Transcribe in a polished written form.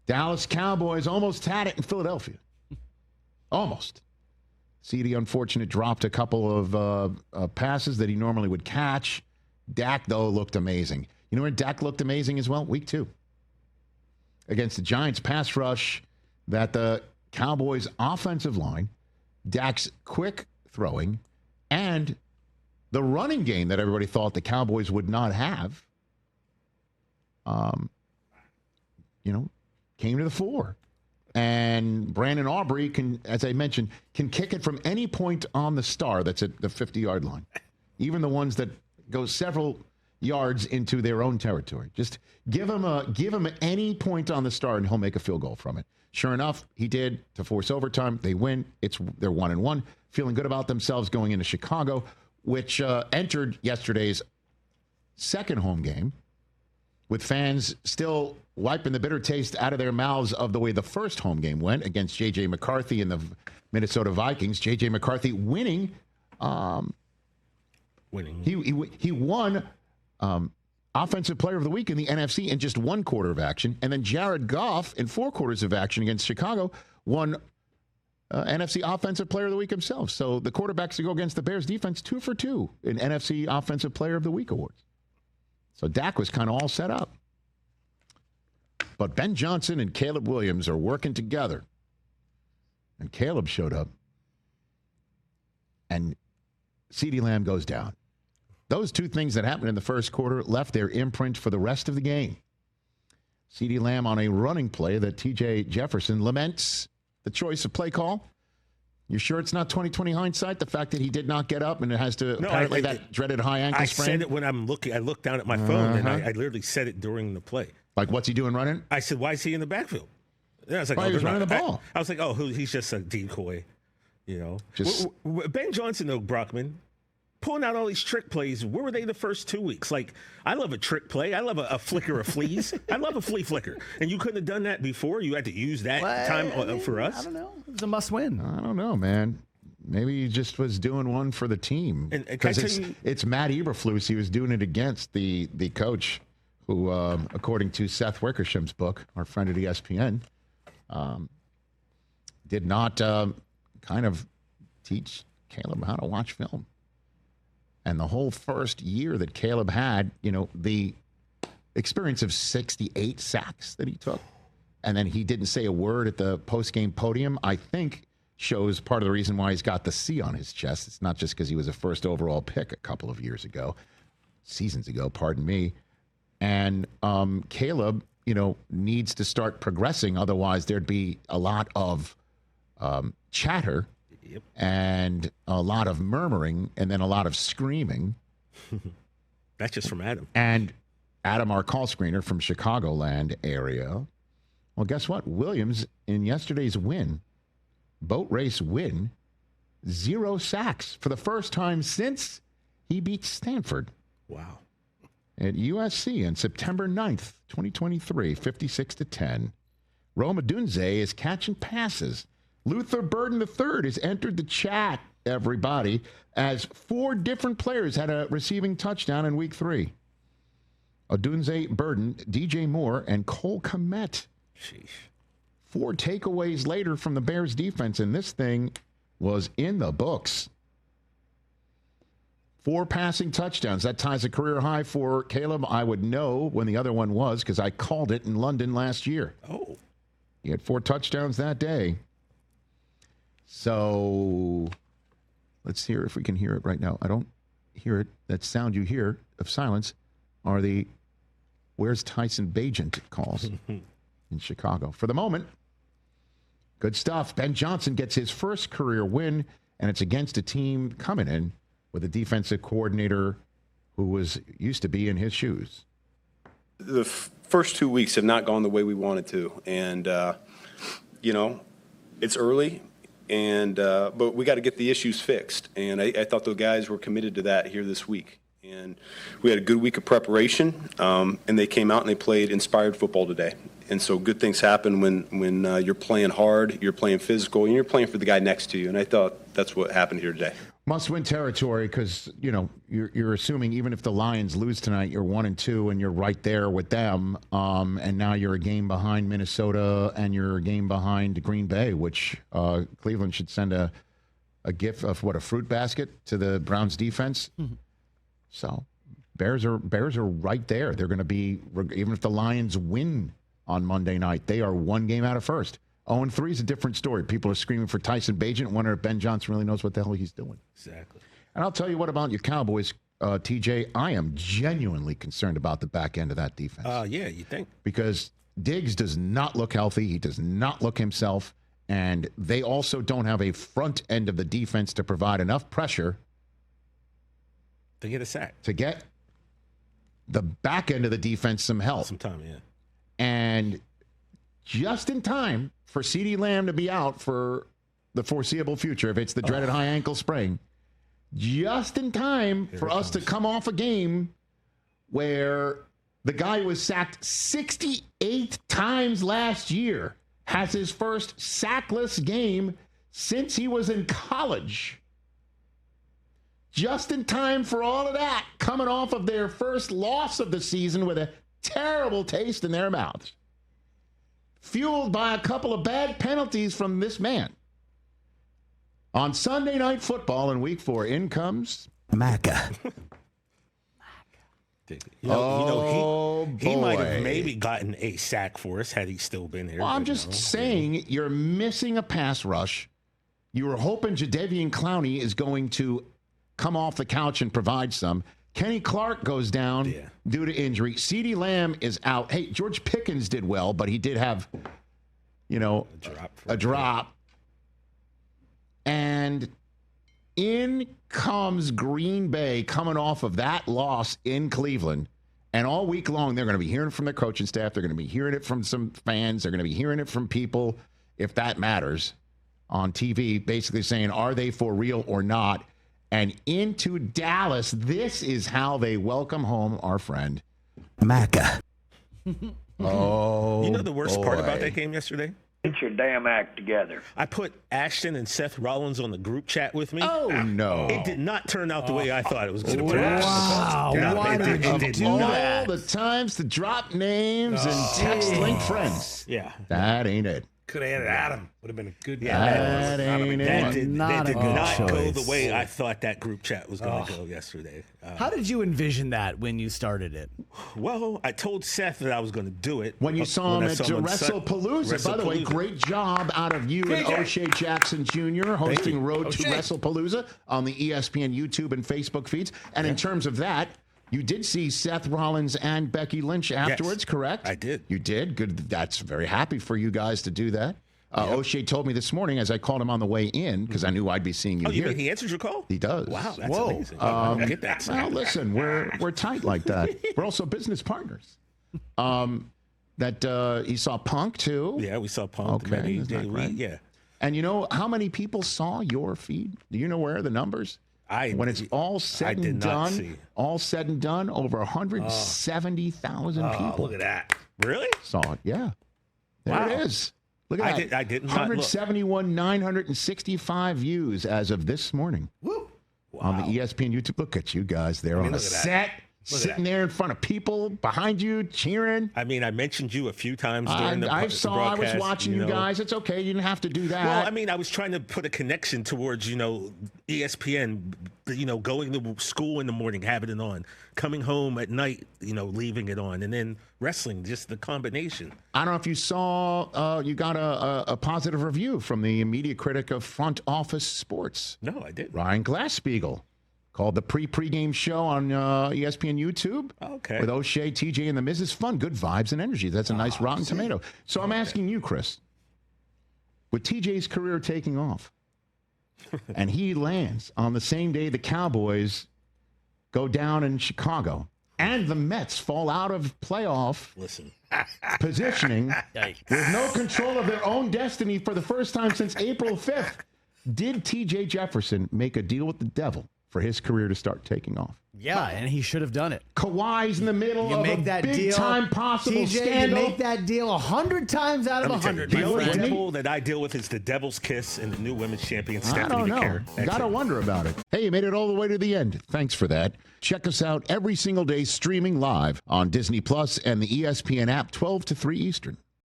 Dallas Cowboys almost had it in Philadelphia. Almost. CD, unfortunate, dropped a couple of passes that he normally would catch. Dak, though, looked amazing. You know where Dak looked amazing as well? Week 2. Against the Giants pass rush that the Cowboys offensive line, Dak's quick throwing, and the running game that everybody thought the Cowboys would not have, came to the fore. And Brandon Aubrey can, as I mentioned, can kick it from any point on the star that's at the 50-yard line, even the ones that go several yards into their own territory. Just give him any point on the star, and he'll make a field goal from it. Sure enough, he did to force overtime. They win. They're 1-1, feeling good about themselves going into Chicago, which entered yesterday's second home game with fans still wiping the bitter taste out of their mouths of the way the first home game went against J.J. McCarthy and the Minnesota Vikings. J.J. McCarthy winning. He won Offensive Player of the Week in the NFC in just one quarter of action. And then Jared Goff, in 4 quarters of action against Chicago, won NFC Offensive Player of the Week himself. So the quarterbacks to go against the Bears defense, 2 for 2 in NFC Offensive Player of the Week awards. So Dak was kind of all set up. But Ben Johnson and Caleb Williams are working together. And Caleb showed up. And CeeDee Lamb goes down. Those 2 things that happened in the first quarter left their imprint for the rest of the game. CeeDee Lamb on a running play that T.J. Jefferson laments the choice of play call. You sure it's not 20/20 hindsight? The fact that he did not get up and it has to that dreaded high ankle sprain? I said it when I'm looking. I looked down at my phone and I literally said it during the play. Like, what's he doing running? I said, why is he in the backfield? And I was like, he was running the ball. I was like, he's just a decoy. Ben Johnson, though, Brockman, pulling out all these trick plays. Where were they the first 2 weeks? Like, I love a trick play. I love a flicker of fleas. I love a flea flicker. And you couldn't have done that before? You had to use that time for us? I don't know. It was a must-win. I don't know, man. Maybe he just was doing one for the team. Because it's Matt Eberflus. He was doing it against the coach who, according to Seth Wickersham's book, our friend at ESPN, did not kind of teach Caleb how to watch film. And the whole first year that Caleb had, the experience of 68 sacks that he took, and then he didn't say a word at the post-game podium, I think shows part of the reason why he's got the C on his chest. It's not just because he was a first overall pick a couple of seasons ago, pardon me. And Caleb, needs to start progressing. Otherwise, there'd be a lot of chatter. Yep. And a lot of murmuring, and then a lot of screaming. That's just from Adam. And Adam, our call screener from Chicagoland area. Well, guess what? Williams, in yesterday's boat race win, 0 sacks for the first time since he beat Stanford. Wow. At USC on September 9th, 2023, 56-10. Rome Odunze is catching passes. Luther Burden III has entered the chat, everybody, as 4 different players had a receiving touchdown in week 3. Odunze, Burden, DJ Moore, and Cole Kmet. Sheesh. 4 takeaways later from the Bears defense, and this thing was in the books. 4 passing touchdowns. That ties a career high for Caleb. I would know when the other one was because I called it in London last year. Oh. He had 4 touchdowns that day. So let's hear if we can hear it right now. I don't hear it. That sound you hear of silence are the "Where's Tyson Bagent" calls in Chicago. For the moment, good stuff. Ben Johnson gets his first career win, and it's against a team coming in with a defensive coordinator who used to be in his shoes. The first 2 weeks have not gone the way we wanted to, and it's early. But we got to get the issues fixed. And I thought the guys were committed to that here this week. And we had a good week of preparation, and they came out and they played inspired football today. And so good things happen when you're playing hard, you're playing physical, and you're playing for the guy next to you. And I thought that's what happened here today. Must-win territory because, you're assuming even if the Lions lose tonight, you're 1-2 and you're right there with them. And now you're a game behind Minnesota and you're a game behind Green Bay, which Cleveland should send a gift of a fruit basket to the Browns defense. Mm-hmm. So Bears are right there. They're going to be, even if the Lions win on Monday night, they are one game out of first. 0-3 is a different story. People are screaming for Tyson Bagent, wondering if Ben Johnson really knows what the hell he's doing. Exactly. And I'll tell you what about your Cowboys, TJ. I am genuinely concerned about the back end of that defense. Yeah, you think? Because Diggs does not look healthy. He does not look himself. And they also don't have a front end of the defense to provide enough pressure to get a sack. To get the back end of the defense some help. Some time, yeah. And just in time for CeeDee Lamb to be out for the foreseeable future, if it's the dreaded high ankle sprain, just in time for us to come off a game where the guy who was sacked 68 times last year has his first sackless game since he was in college. Just in time for all of that, coming off of their first loss of the season with a terrible taste in their mouths. Fueled by a couple of bad penalties from this man. On Sunday Night Football in Week 4, in comes Macca. He might have maybe gotten a sack for us had he still been here. Well, I'm just saying you're missing a pass rush. You were hoping Jadeveon Clowney is going to come off the couch and provide some. Kenny Clark goes down due to injury. CeeDee Lamb is out. Hey, George Pickens did well, but he did have, a drop. And in comes Green Bay coming off of that loss in Cleveland. And all week long, they're going to be hearing from their coaching staff. They're going to be hearing it from some fans. They're going to be hearing it from people, if that matters, on TV, basically saying, are they for real or not? And into Dallas, this is how they welcome home our friend Macca. Oh, you know the worst part about that game yesterday? Get your damn act together. I put Ashton and Seth Rollins on the group chat with me. Oh, no. It did not turn out the way I thought it was going to turn out. Wow. No, Why did you do that? All the times to drop names and text link friends. Yeah. That ain't it. Could have added Adam. Would have been a good guy. That ain't it. That did Not go the way I thought that group chat was going to go yesterday. How did you envision that when you started it? Well, I told Seth that I was going to do it. When you saw him at WrestlePalooza. By the way, great job out of you and O'Shea Jackson Jr. hosting Road to WrestlePalooza on the ESPN YouTube and Facebook feeds. And in terms of that, you did see Seth Rollins and Becky Lynch afterwards, correct? I did. You did? Good. That's very happy for you guys to do that. O'Shea told me this morning as I called him on the way in, because I knew I'd be seeing you here. You mean he answers your call? He does. Wow, that's amazing. Get that. Well, listen, we're tight like that. We're also business partners. He saw Punk, too. Yeah, we saw Punk. Okay. Yeah. And you know how many people saw your feed? Do you know where the numbers? When it's all said and done, over 170,000 people. Look at that. Really? Saw it. Yeah. There it is. Look at that. I didn't. 171,965 views as of this morning. Woo. On the ESPN YouTube. Look at you guys there on the set. Sitting there in front of people behind you, cheering. I mean, I mentioned you a few times during the broadcast. I was watching you guys. It's okay. You didn't have to do that. Well, I mean, I was trying to put a connection towards, ESPN, going to school in the morning, having it on, coming home at night, leaving it on, and then wrestling, just the combination. I don't know if you saw, you got a positive review from the media critic of Front Office Sports. No, I didn't. Ryan Glasspiegel. Called the pregame show on ESPN YouTube. Okay. With O'Shea, TJ, and the Miz. It's fun. Good vibes and energy. That's a nice rotten tomato. So I'm asking you, Chris, with TJ's career taking off, and he lands on the same day the Cowboys go down in Chicago, and the Mets fall out of playoff positioning with no control of their own destiny for the first time since April 5th, did TJ Jefferson make a deal with the devil for his career to start taking off. Yeah, and he should have done it. Kawhi's in the middle You of make a that deal, big-time possible TJ, scandal. You make that deal 100 times out of 100. The only my friend. devil that I deal with is the Devil's Kiss and the new women's champion, I Stephanie don't know. McCare. That's Gotta it. wonder about it. Hey, you made it all the way to the end. Thanks for that. Check us out every single day streaming live on Disney Plus and the ESPN app 12 to 3 Eastern.